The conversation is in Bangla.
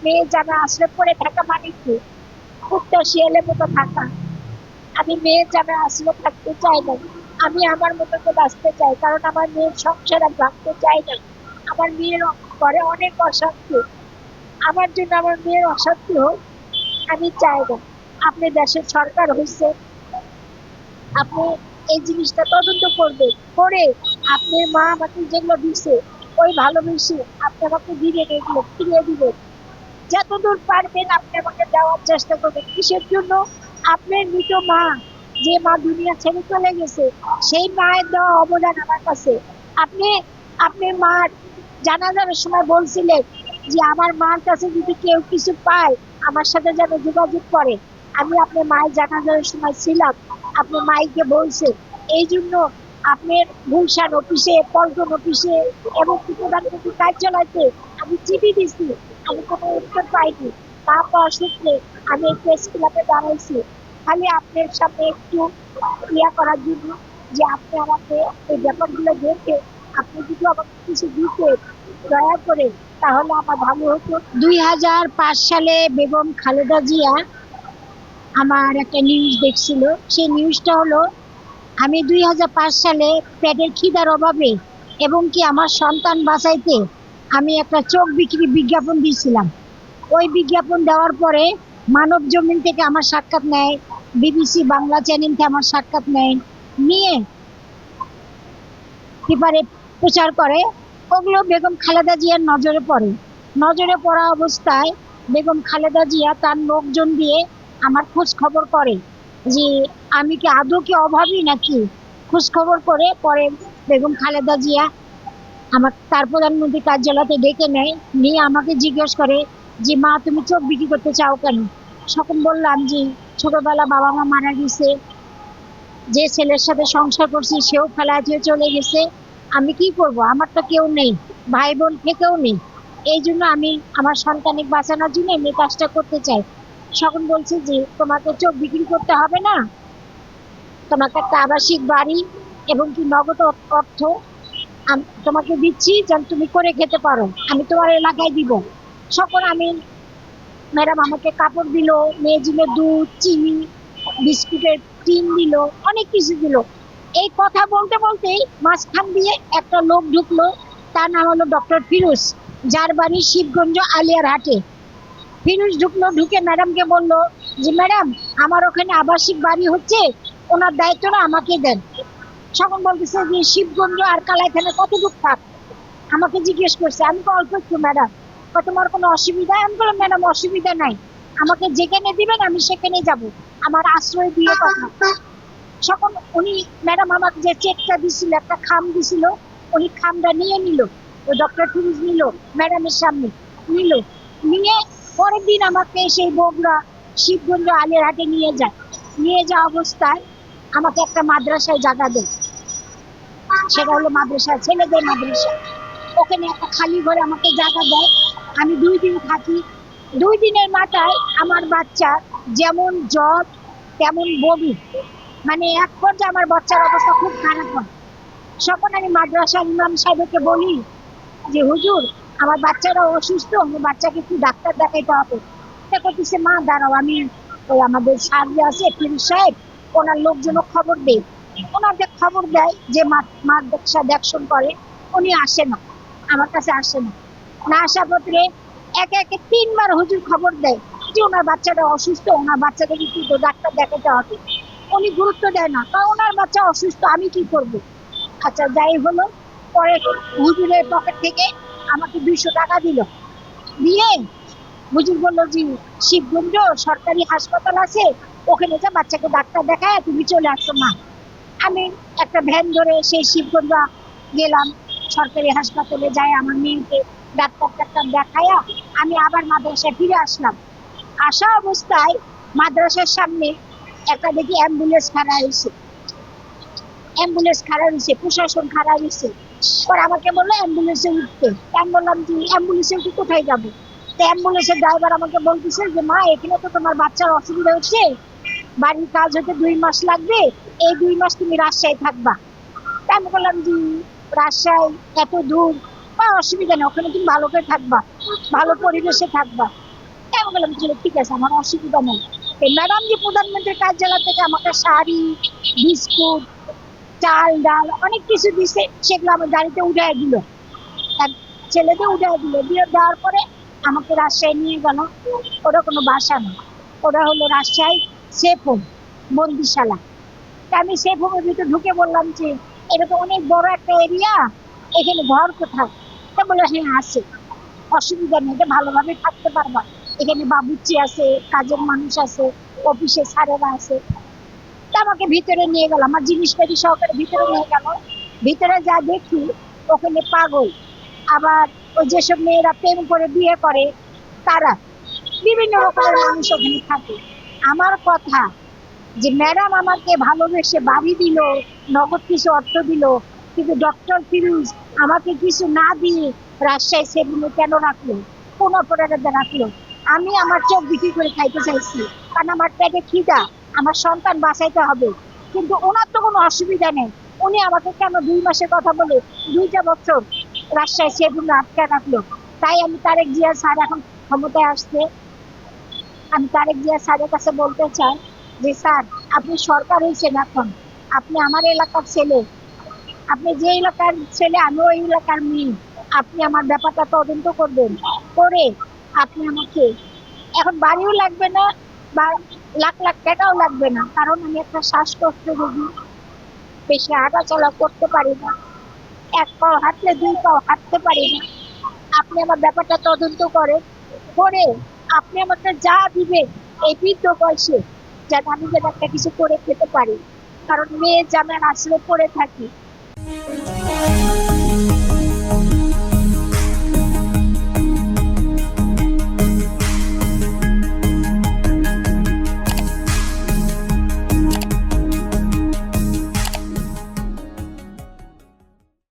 মেয়ে জামা আশ্রয় পরে থাকা মানে কি? কুত্তা শিয়ালের মতো থাকা। আমি মেয়ের জামা আশ্রয় থাকতে চাই না। আমি আমার মতো করে বাঁচতে চাই, কারণ আমার মেয়ের সংসার আমি ভাঙতে চাই না। আমার মেয়ের ঘরে অনেক অশান্তি। আমার জন্য আমার মেয়ের অশান্তি হোক আমি চাই না। আপনি দেশের সরকার হয়েছে, আপনি এই জিনিসটা তদন্ত করবে, করে আপনার মা আমাকে যেগুলো দিছে ওই ভালোবেসে আপনি আমাকে দিবেন, এগুলো ফিরিয়ে দিবেন। যতদূর পারবেন আপনি আমাকে দেওয়ার চেষ্টা করবেন। কিসের জন্য? আপনার মৃত মা, যে মা দুনিয়া ছেড়ে চলে গেছে, সেই মায়ের দেওয়া অবদান আমার কাছে। আপনি আপনার মার জানাজার সময় বলছিলেন যে আমার মার কাছে যদি কেউ কিছু পায় আমার সাথে যেন যোগাযোগ করে। আমি আপনার মায়ের জানাজার সময় ছিলাম, আপনি মাইকে বলছে। এই জন্য আপনার গুলশান অফিসে, পল্টন অফিসে এবং প্রধানমন্ত্রী কার্যালয়তে আমি চিঠি দিচ্ছি, আমি কোনো উত্তর পাইনি। না পাওয়ার সূত্রে আমি এই প্রেস ক্লাবে দাঁড়াইছি খালি আপনার সামনে একটু ইয়া করার জন্য, যে আপনি আমাকে এই ব্যাপারগুলো দেখে আপনি যদি আমাকে কিছু দিতে দয়া করে তাহলে আমার ভালো হতো। 2005 সালে বেগম খালেদা জিয়া আমার একটা নিউজ দেখছিল। সেই নিউজটা হলো, আমি 2005 সালে পেটের খিদার অভাবে এবং কি আমার সন্তান বাঁচাইতে আমি একটা চোখ বিক্রি বিজ্ঞাপন দিয়েছিলাম। ওই বিজ্ঞাপন দেওয়ার পরে মানব জমিন থেকে আমার সাক্ষাৎ নেয়, বিবিসি বাংলা চ্যানেল থেকে আমার সাক্ষাৎ নেয়, নিয়ে পেপারে প্রচার করে। ওগুলো বেগম খালেদা জিয়ার নজরে পড়ে। নজরে পড়া অবস্থায় বেগম খালেদা জিয়া তার লোকজন দিয়ে আমার খোঁজ খবর করে যে আমি কি আদৌ কি অভাবী নাকি। খোঁজ খবর করে পরে বেগম খালেদা জিয়া আমার তার প্রধানমন্ত্রী কার্যালয়তে ডেকে নেয়, নিয়ে আমাকে জিজ্ঞেস করে যে মা তুমি চোখ বিক্রি করতে চাও কেন? তখন বললাম যে ছোটবেলা বাবা মা মারা গেছে, যে ছেলের সাথে সংসার করছি সেও ফেলায় দিয়ে চলে গেছে, আমি কি করব, আমার তো কেউ নেই, ভাই বোন থেকেও নেই। এই জন্য আমি আমার সন্তানিক বাঁচানোর জন্য আমি এই কাজটা করতে চাই। তখন বলছে যে তোমাকে চোখ বিক্রি করতে হবে না, তোমাকে একটা আবাসিক বাড়ি এবং কি নগদ অর্থ তোমাকে দিচ্ছি যেন তুমি করে খেতে পারো, আমি তোমার এলাকায় দিব। সকল আমি ম্যাডাম আমাকে কাপড় দিল, মেয়েজিলে দুধ, চিনি, বিস্কুটের টিন দিল, অনেক কিছু দিল। এই কথা বলতে বলতেই মাঝখান দিয়ে একটা লোক ঢুকলো, তার নাম হলো ডক্টর ফিরোজ, যার বাড়ি শিবগঞ্জ আলিয়ার হাটে। ফিরোজ ঢুকলো, ঢুকে ম্যাডামকে বললো যে ম্যাডাম আমার ওখানে আবাসিক বাড়ি হচ্ছে, ওনার দায়িত্বটা আমাকে দেন। তখন বলতেছে যে শিবগঞ্জ আর কালাইখানে কতটুকু থাক, আমাকে জিজ্ঞেস করছে। আমি তো অল্প একটু ম্যাডাম, তোমার কোনো অসুবিধা? আমি বললাম ম্যাডাম অসুবিধা নাই, আমাকে যেখানে দিবেন আমি সেখানে যাব, আমার আশ্রয় দিয়ে কথা। তখন উনি ম্যাডাম আমাকে যে চেকটা দিছিল, একটা খাম দিছিল, উনি খামটা নিয়ে নিল, ওই ডক্টর ফিরোজ নিল, ম্যাডামের সামনে নিল, নিয়ে পরের দিন আমাকে সেই বগুড়া শিবগঞ্জ আলিয়ারহাটে নিয়ে যায়। নিয়ে যাওয়া অবস্থায় আমাকে একটা মাদ্রাসায় জায়গা দেয়, সেটা হলো মাদ্রাসা, ছেলেদের মাদ্রাসা। ওখানে একটা খালি ঘরে আমাকে জায়গা দেয়, আমি 2 দিন থাকি। 2 দিনের মাথায় আমার বাচ্চা যেমন জ্বর তেমন বমি, মানে এক পর্যায়ে আমার বাচ্চার অবস্থা খুব খারাপ হয়। তখন আমি মাদ্রাসার ইমাম সাহেবকে বলি যে হুজুর আমার বাচ্চারা অসুস্থ, আমার বাচ্চাকে একটু ডাক্তার দেখাইতে হবে। তা করতেছে মা দাঁড়াও, আমি ওই আমাদের স্যার যে আছে ফিরোজ সাহেব, ওনার লোকজন খবর দেয়। ওনাদের খবর দেয় যে মাদ্রাসা দেখশন করে, উনি আসে না, আমার কাছে আসে না। না আসা পত্রে একে একে 3বার হুজুর খবর দেয় যে ওনার বাচ্চাটা অসুস্থ, ওনার বাচ্চাকে কিন্তু ডাক্তার দেখাতে হবে। উনি গুরুত্ব দেয় না, কারণ ওনার বাচ্চা অসুস্থ, আমি কি করব। আচ্ছা যাই হলো, পরে হুজুরের পকেট থেকে আমাকে 200 টাকা দিল, দিয়ে হুজুর বললো যে শিবগঞ্জ সরকারি হাসপাতাল আছে, ওখানে যা বাচ্চাকে ডাক্তার দেখায় তুমি চলে আসছো মা। আমি একটা ভ্যান ধরে সেই শিবগঞ্জ গেলাম, সরকারি হাসপাতালে যাই, আমার মেয়েকে ডাক্তার টাক্তার দেখায়া আমি আবার মাদ্রাসায় ফিরে আসলাম। আসা অবস্থায় মাদ্রাসার সামনে একটা দেখি অ্যাম্বুলেন্স খাড়া হয়েছে, অ্যাম্বুলেন্স খাড়া হয়েছে, প্রশাসন খাড়া হয়েছে। পরে আমাকে বললো অ্যাম্বুলেন্সে উঠতে। আমি বললাম যে অ্যাম্বুলেন্সে উঠে কোথায় যাবো? তো অ্যাম্বুলেন্সের ড্রাইভার আমাকে বলতেছে যে মা এখানে তো তোমার বাচ্চার অসুবিধা হচ্ছে, বাড়ির কাজ হতে 2 মাস লাগবে, এই 2 মাস তুমি রাজশাহী থাকবা। তা আমি বললাম যে রাজশাহী এত দূর, বা অসুবিধা নেই, ওখানে তুমি ভালো করে থাকবা, ভালো পরিবেশে থাকবা। বললাম যে ঠিক আছে, আমার অসুবিধা নেই। এই ম্যাডাম যে প্রধানমন্ত্রীর কার্যালয় থেকে আমাকে শাড়ি, বিস্কুট, চাল ডাল অনেক কিছু দিছে, সেগুলো আমার গাড়িতে উঠায় দিল, এক ছেলেদের উঠায় দিল, দিয়ে দেওয়ার পরে আমাকে রাজশাহী নিয়ে গেল। ওটা কোনো বাসা না, ওটা হলো রাজশাহী সেফ হোম, বন্দিশালা। তা আমি সেফ হোমের ভিতরে ঢুকে বললাম যে এটা তো অনেক বড় একটা এরিয়া, এখানে ঘর কোথায়? তা বলে হ্যাঁ আছে, অসুবিধা নেই, এটা ভালোভাবে থাকতে পারবা, এখানে বাবুর্চি আছে, কাজের মানুষ আছে, অফিসে স্যারেরা আছে। তা আমাকে ভিতরে নিয়ে গেল, আমার জিনিসপাতি সহকারে ভিতরে নিয়ে গেল। ভিতরে যা দেখি, ওখানে পাগল, আবার ওই যেসব মেয়েরা প্রেম করে বিয়ে করে তারা, বিভিন্ন রকমের মানুষ ওখানে থাকে। আমার কথা যে ম্যাডাম আমাকে ভালোবেসে বাড়ি দিল, নগদ কিছু অর্থ দিল, কিন্তু ডক্টর ফিরোজ আমাকে কিছু না দিয়ে রাজশাহী সেগুলো কেন রাখলো, কোন অপরাধে রাখলো? আমি আমার চোখ বিক্রি করে খাইতে চাইছি, কারণ আমার পেটে খিদা, আমার সন্তান বাঁচাইতে হবে। কিন্তু ওনার তো কোনো অসুবিধা নেই, উনি আমাকে কেন 2 মাসের কথা বলে 2টা বছর রাজশাহী সেগুলো আটকে রাখলো? তাই আমি তারেক জিয়া স্যার এখন ক্ষমতায় আসছে, আমি তারেক জিয়া স্যারের কাছে বলতে চাই যে স্যার, আপনি সরকার হয়েছেন এখন, আপনি আমার এলাকার ছেলে, আপনি যে এলাকার ছেলে আমি ওই এলাকার মেয়ে, আপনি আমার ব্যাপারটা তদন্ত করবেন, করে আপনি আমাকে, এখন বাড়িও লাগবে না বা লাখ লাখ টাকাও লাগবে না, কারণ আমি একটা শ্বাসকষ্ট রোগী, বেশি হাঁটাচলা করতে পারি না, এক পাও হাঁটলে 2 পাও হাঁটতে পারি না। আপনি আমার ব্যাপারটা তদন্ত করেন, করে আপনি আমাকে যা দিবেন এই বৃদ্ধ বয়সে, যাতে আমি যেন একটা কিছু করে খেতে পারি, কারণ মেয়ে জামার আসলে পড়ে থাকি।